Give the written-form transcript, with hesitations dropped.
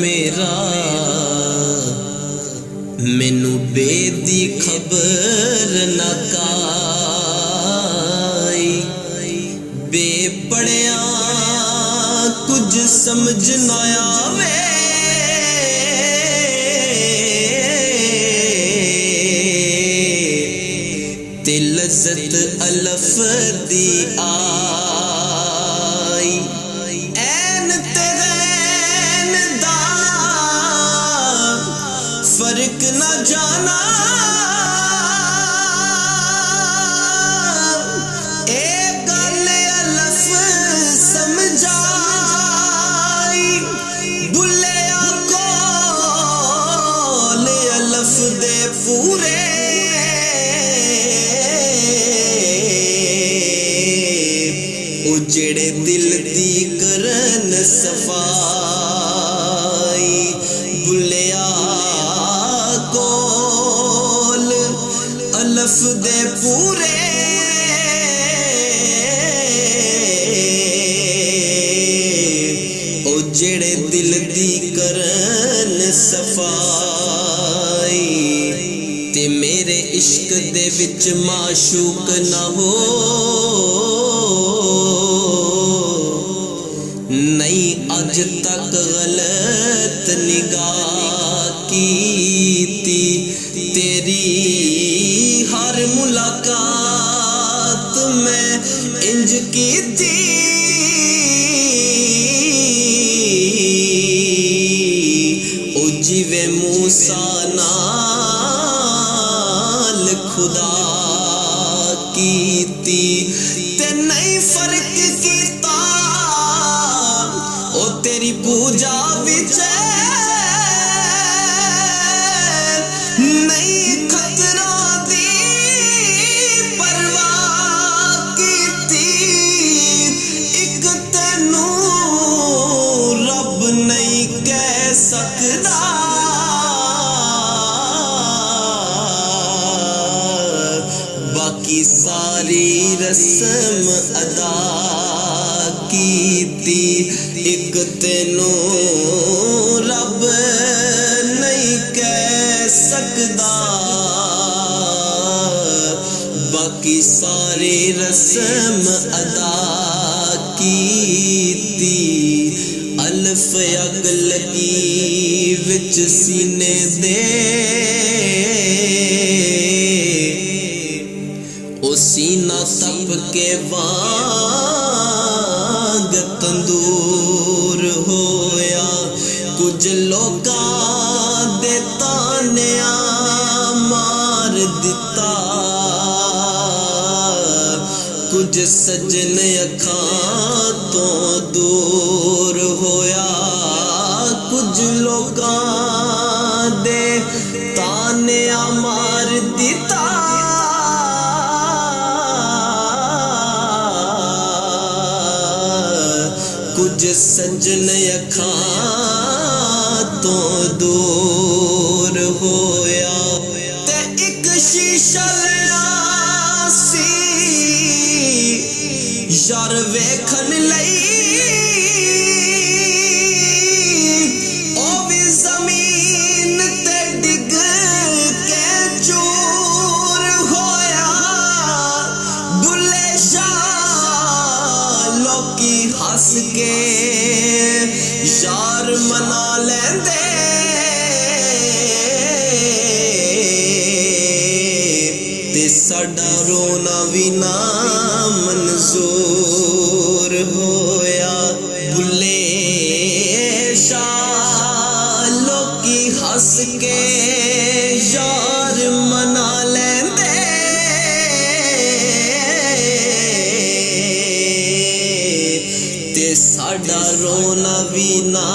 मेरा मैनू बेदी खबर न काई बेपड़िया कुछ समझ न आवे ते लज़्ज़त अलफ दी आई ऐन ते गैन दा फर्क न जाना पूरे ओ जेड़े दिल दी करन सफाई बुलिया कोल अलफ दे पूरे ओ जेड़े दिल दी करन सफाई ते मेरे इश्क दे विच माशूक न हो नहीं अज तक गलत निगाह कीती तेरी हर मुलाकात में इंज कीती ओ जिवे मूसा खुदा कीती ते नहीं फर्क कीता ओ तेरी पूजा विच नहीं खतरा दी परवाह कीती एक तेनू रब नहीं कह सकदा बाकी सारी रस्म अदा कीती एक तेनू रब नहीं कह सकदा बाकी सारी रस्म अदा कीती अल्फ अगल की विच सीने दे सीना तप के वांग तंदूर होया कुछ लोकां दे तानिया मार दिता कुछ सजन अखां तो दूर होया कुछ लोकां दे तानिया मार दिता कुछ सजन अखां तो दूर होया ते एक शीशा लिया सी यार वेखन लई ओ भी जमीन ते डिग के चूर होया बुले शाह लोकी हस के यार मना लेंदे ते साडा रोना भी ना मंजूर होया बुले शाह लोकी हस के यार मना लेंदे ते साडा रोना भी ना